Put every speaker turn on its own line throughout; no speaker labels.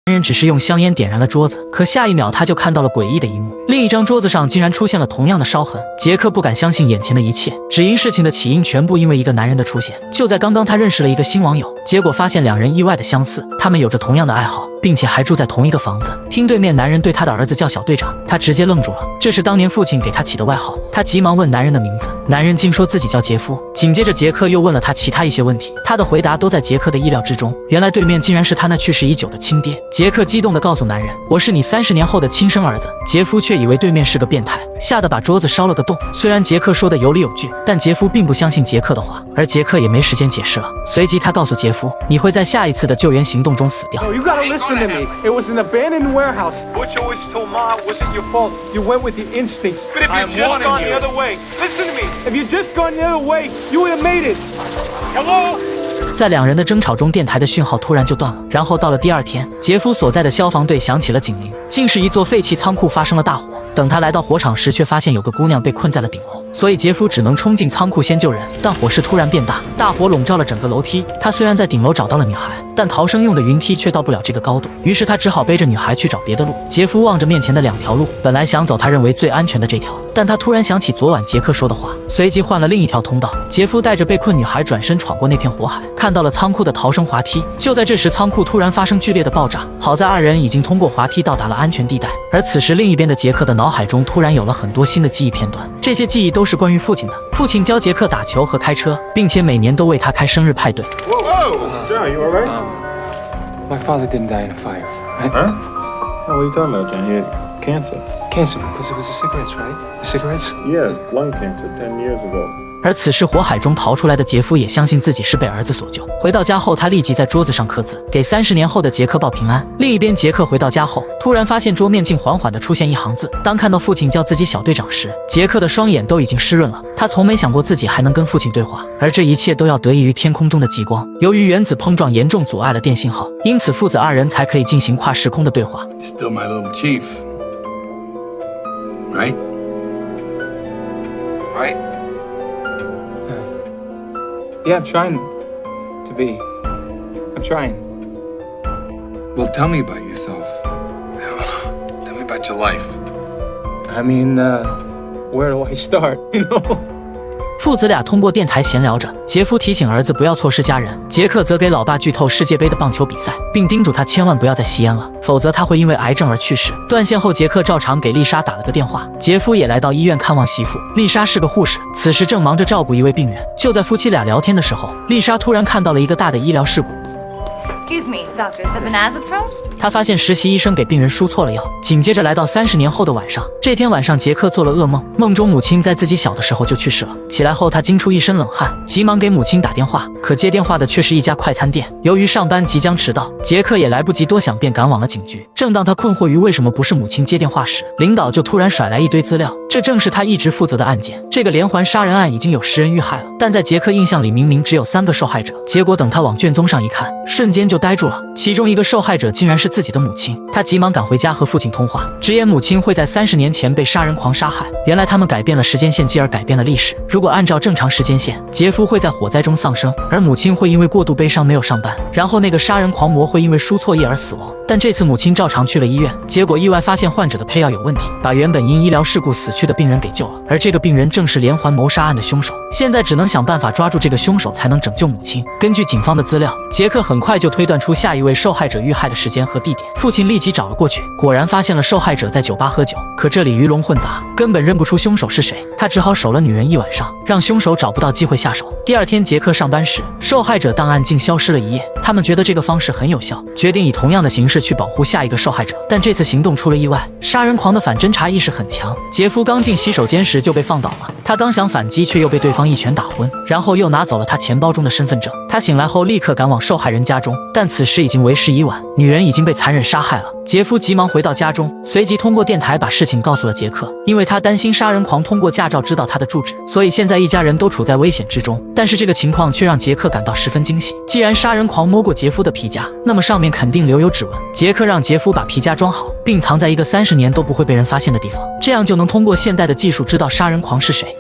男人只是用香烟点燃了桌子，可下一秒他就看到了诡异的一幕，另一张桌子上竟然出现了同样的烧痕。杰克不敢相信眼前的一切，只因事情的起因全部因为一个男人的出现。就在刚刚，他认识了一个新网友，结果发现两人意外的相似，他们有着同样的爱好，并且还住在同一个房子。听对面男人对他的儿子叫小队长，他直接愣住了，这是当年父亲给他起的外号。他急忙问男人的名字，男人竟说自己叫杰夫。紧接着杰克又问了他其他一些问题，他的回答都在杰克的意料之中。原来对面竟然是他那去世已久的亲爹。杰克激动地告诉男人，我是你30年后的亲生儿子。杰夫却以为对面是个变态，吓得把桌子烧了个洞。虽然杰克说的有理有据，但杰夫并不相信杰克的话，而杰克也没时间解释了。随即他告诉杰夫，你会在下一次的救援行动中死掉。
No, you gotta listen to me. It was an abandoned warehouse. Butch always told Ma it wasn't your fault. You went with your instincts. But if you'd just gone the other way, listen to me. If you'd just gone the other way, you would have made it. Hello?
在两人的争吵中，电台的讯号突然就断了。然后到了第二天，杰夫所在的消防队响起了警铃，竟是一座废弃仓库发生了大火。等他来到火场时，却发现有个姑娘被困在了顶楼，所以杰夫只能冲进仓库先救人。但火势突然变大，大火笼罩了整个楼梯。他虽然在顶楼找到了女孩，但逃生用的云梯却到不了这个高度，于是他只好背着女孩去找别的路。杰夫望着面前的2条路，本来想走他认为最安全的这条，但他突然想起昨晚杰克说的话，随即换了另一条通道。杰夫带着被困女孩转身闯过那片火海，看到了仓库的逃生滑梯。就在这时，仓库突然发生剧烈的爆炸，好在2人已经通过滑梯到达了安全地带。而此时另一边的杰克的脑海中突然有了很多新的记忆片段，这些记忆都是关于父亲的。父亲教杰克打球和开车，并且每年都为他开生日派对。
Whoa, John, you all right?
My father didn't die in a fire, right?
Huh? Oh, what are you talking about, John? He had cancer.
Cancer, because it was the cigarettes, right? The cigarettes?
Yeah, lung cancer 10 years ago.
而此时火海中逃出来的杰夫也相信自己是被儿子所救。回到家后，他立即在桌子上刻字，给30年后的杰克报平安。另一边，杰克回到家后，突然发现桌面竟缓缓地出现一行字。当看到父亲叫自己小队长时，杰克的双眼都已经湿润了。他从没想过自己还能跟父亲对话，而这一切都要得益于天空中的极光。由于原子碰撞严重阻碍了电信号，因此父子2人才可以进行跨时空的对话。
You're still my little chief, right?
Right? Yeah, I'm trying to be. I'm trying.
Well, tell me about yourself. Tell me about your life.
I mean, where do I start, you know?
父子俩通过电台闲聊着，杰夫提醒儿子不要错失家人，杰克则给老爸剧透世界杯的棒球比赛，并叮嘱他千万不要再吸烟了，否则他会因为癌症而去世。断线后，杰克照常给丽莎打了个电话，杰夫也来到医院看望媳妇。丽莎是个护士，此时正忙着照顾一位病人。就在夫妻俩聊天的时候，丽莎突然看到了一个大的医疗事故。
Excuse me, doctor, is that Vanazepro?
他发现实习医生给病人输错了药。紧接着来到30年后的晚上，这天晚上杰克做了噩梦，梦中母亲在自己小的时候就去世了。起来后他惊出一身冷汗，急忙给母亲打电话，可接电话的却是一家快餐店。由于上班即将迟到，杰克也来不及多想，便赶往了警局。正当他困惑于为什么不是母亲接电话时，领导就突然甩来一堆资料，这正是他一直负责的案件。这个连环杀人案已经有10人遇害了，但在杰克印象里明明只有3个受害者。结果等他往卷宗上一看，瞬间就呆住了，其中一个受害者竟然是自己的母亲。他急忙赶回家和父亲通话，直言母亲会在30年前被杀人狂杀害。原来他们改变了时间线，继而改变了历史。如果按照正常时间线，杰夫会在火灾中丧生，而母亲会因为过度悲伤没有上班，然后那个杀人狂魔会因为输错液而死亡。但这次母亲照常去了医院，结果意外发现患者的配药有问题，把原本因医疗事故死去的病人给救了。而这个病人正是连环谋杀案的凶手，现在只能想办法抓住这个凶手，才能拯救母亲。根据警方的资料，杰克很快就推断出下一位受害者遇害的时间和地点。父亲立即找了过去，果然发现了受害者在酒吧喝酒，可这里鱼龙混杂，根本认不出凶手是谁。他只好守了女人一晚上，让凶手找不到机会下手。第二天杰克上班时，受害者档案竟消失了一夜。他们觉得这个方式很有效，决定以同样的形式去保护下一个受害者。但这次行动出了意外，杀人狂的反侦查意识很强。杰夫刚进洗手间时就被放倒了，他刚想反击，却又被对方一拳打昏，然后又拿走了他钱包中的身份证。他醒来后立刻赶往受害人家中，但此时已经为时已晚，女人已经被残忍杀害了。杰夫急忙回到家中，随即通过电台把事情告诉了杰克，因为他担心杀人狂通过驾照知道他的住址，所以现在一家人都处在危险之中。但是这个情况却让杰克感到十分惊喜，既然杀人狂摸过杰夫的皮夹，那么上面肯定留有指纹。杰克让杰夫把皮夹装好，并藏在一个30年都不会被人发现的地方，这样就能通过现代的技术知道杀人狂是谁。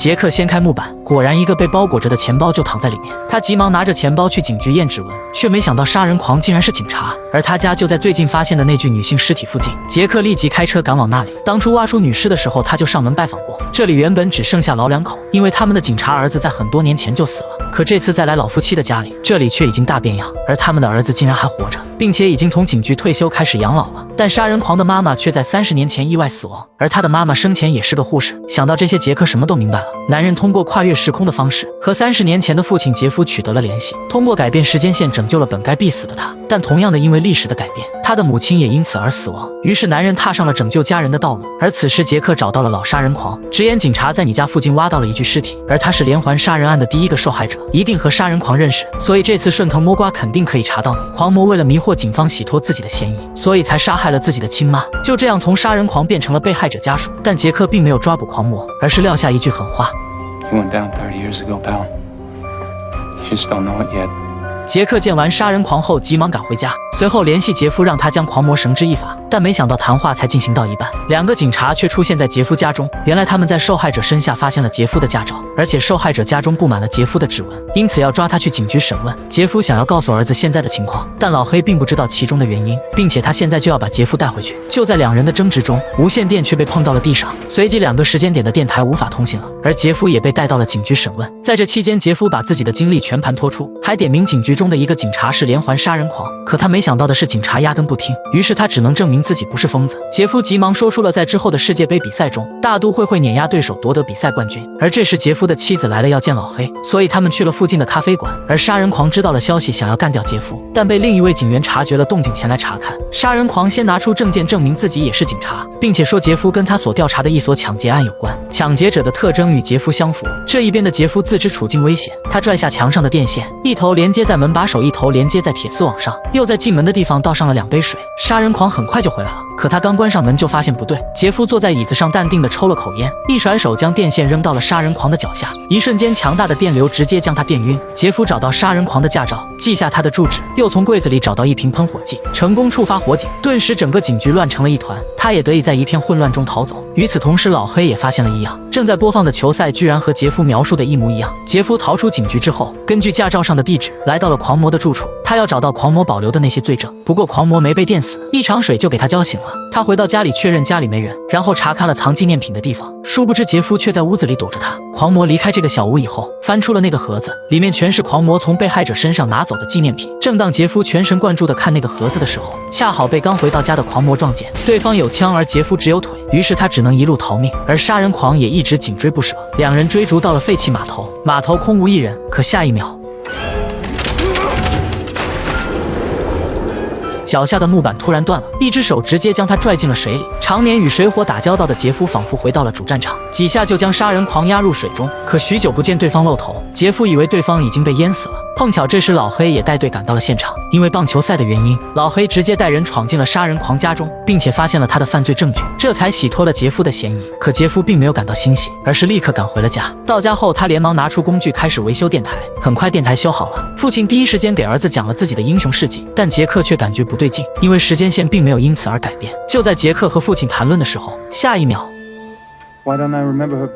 杰克掀开木板，果然一个被包裹着的钱包就躺在里面。他急忙拿着钱包去警局验指纹，却没想到杀人狂竟然是警察，而他家就在最近发现的那具女性尸体附近。杰克立即开车赶往那里。当初挖出女尸的时候，他就上门拜访过。这里原本只剩下老两口，因为他们的警察儿子在很多年前就死了。可这次再来老夫妻的家里，这里却已经大变样，而他们的儿子竟然还活着，并且已经从警局退休开始养老了。但杀人狂的妈妈却在30年前意外死亡，而他的妈妈生前也是个护士。想到这些，杰克什么都明白了。男人通过跨越时空的方式和30年前的父亲杰夫取得了联系，通过改变时间线拯救了本该必死的他。但同样的，因为历史的改变，他的母亲也因此而死亡。于是男人踏上了拯救家人的道路。而此时杰克找到了老杀人狂，直言警察在你家附近挖到了一具尸体，而他是连环杀人案的第一个受害者，一定和杀人狂认识，所以这次顺藤摸瓜肯定可以查到你。狂魔为了迷惑警方洗脱自己的嫌疑，所以才杀害了自己的亲妈，就这样从杀人狂变成了被害者家属。但杰克并没有抓捕狂魔，而是撂下一句狠话
You went down 30 years ago, pal. You just don't know it yet.
杰克见完杀人狂后急忙赶回家，随后联系杰夫让他将狂魔绳之以法。但没想到谈话才进行到一半，两个警察却出现在杰夫家中。原来他们在受害者身下发现了杰夫的驾照，而且受害者家中布满了杰夫的指纹，因此要抓他去警局审问。杰夫想要告诉儿子现在的情况，但老黑并不知道其中的原因，并且他现在就要把杰夫带回去。就在两人的争执中，无线电却被碰到了地上，随即两个时间点的电台无法通信了，而杰夫也被带到了警局审问。在这期间，杰夫把自己的经历全盘托出，还点名警局中的一个警察是连环杀人狂。可他没想到的是，警察压根不听，于是他只能证明自己不是疯子。杰夫急忙说出了在之后的世界杯比赛中，大都会碾压对手夺得比赛冠军。而这时杰夫的妻子来了要见老黑，所以他们去了附近的咖啡馆。而杀人狂知道了消息，想要干掉杰夫，但被另一位警员察觉了动静前来查看。杀人狂先拿出证件证明自己也是警察，并且说杰夫跟他所调查的一所抢劫案有关，抢劫者的特征与杰夫相符。这一边的杰夫自知处境危险，他拽下墙上的电线，一头连接在门把手，一头连接在铁丝网上，又在进门的地方倒上了2杯水。杀人狂很快就回来了，可他刚关上门就发现不对，杰夫坐在椅子上淡定地抽了口烟，一甩手将电线扔到了杀人狂的脚下，一瞬间强大的电流直接将他电晕。杰夫找到杀人狂的驾照，记下他的住址，又从柜子里找到一瓶喷火剂，成功触发火警，顿时整个警局乱成了一团，他也得以在一片混乱中逃走。与此同时，老黑也发现了异样，正在播放的球赛居然和杰夫描述的一模一样。杰夫逃出警局之后，根据驾照上的地址来到了狂魔的住处，他要找到狂魔保留的那些罪证。不过狂魔没被电死，一场水就给他浇醒了。他回到家里确认家里没人，然后查看了藏纪念品的地方，殊不知杰夫却在屋子里躲着他。狂魔离开这个小屋以后，翻出了那个盒子，里面全是狂魔从被害者身上拿走的纪念品。正当杰夫全神贯注地看那个盒子的时候，恰好被刚回到家的狂魔撞见，对方有枪而杰夫只有腿，于是他只能一路逃命，而杀人狂也一直紧追不舍。两人追逐到了废弃码头，码头空无一人，可下一秒脚下的木板突然断了，一只手直接将他拽进了水里。常年与水火打交道的杰夫仿佛回到了主战场，几下就将杀人狂压入水中。可许久不见对方露头，杰夫以为对方已经被淹死了。碰巧这时老黑也带队赶到了现场，因为棒球赛的原因，老黑直接带人闯进了杀人狂家中，并且发现了他的犯罪证据，这才洗脱了杰夫的嫌疑。可杰夫并没有感到欣喜，而是立刻赶回了家。到家后，他连忙拿出工具开始维修电台，很快电台修好了。父亲第一时间给儿子讲了自己的英雄事迹，但杰克却感觉不对劲，因为时间线并没有因此而改变。就在杰克和父亲谈论的时候，下一秒
Why don't I remember her?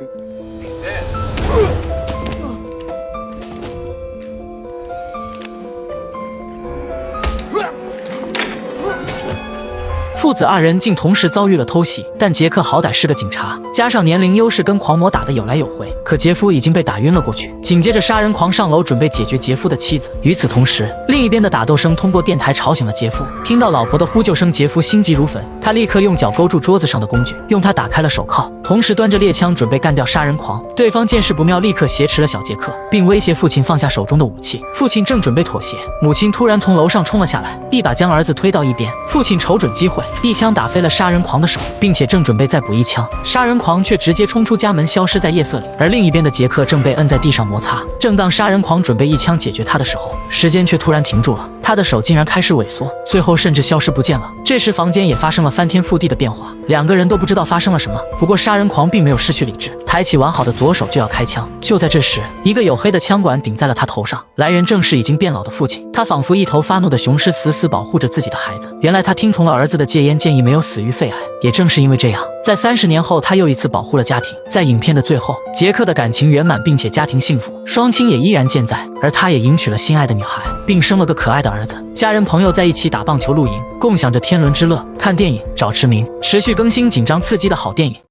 父子二人竟同时遭遇了偷袭，但杰克好歹是个警察，加上年龄优势，跟狂魔打得有来有回。可杰夫已经被打晕了过去。紧接着，杀人狂上楼准备解决杰夫的妻子。与此同时，另一边的打斗声通过电台吵醒了杰夫。听到老婆的呼救声，杰夫心急如焚，他立刻用脚勾住桌子上的工具，用它打开了手铐，同时端着猎枪准备干掉杀人狂。对方见势不妙，立刻挟持了小杰克，并威胁父亲放下手中的武器。父亲正准备妥协，母亲突然从楼上冲了下来，一把将儿子推到一边。父亲瞅准机会，一枪打飞了杀人狂的手，并且正准备再补一枪，杀人狂却直接冲出家门，消失在夜色里。而另一边的杰克正被摁在地上摩擦。正当杀人狂准备一枪解决他的时候，时间却突然停住了。他的手竟然开始萎缩，最后甚至消失不见了。这时房间也发生了翻天覆地的变化，两个人都不知道发生了什么。不过杀人狂并没有失去理智，抬起完好的左手就要开枪。就在这时，一个黝黑的枪管顶在了他头上，来人正是已经变老的父亲。他仿佛一头发怒的雄狮，死死保护着自己的孩子。原来他听从了儿子的戒烟建议，没有死于肺癌。也正是因为这样，在30年后，他又一次保护了家庭。在影片的最后，杰克的感情圆满，并且家庭幸福，双亲也依然健在，而他也迎娶了心爱的女孩，并生了个可爱的儿子。家人朋友在一起打棒球、露营，共享着天伦之乐。看电影找驰名，持续更新紧张刺激的好电影。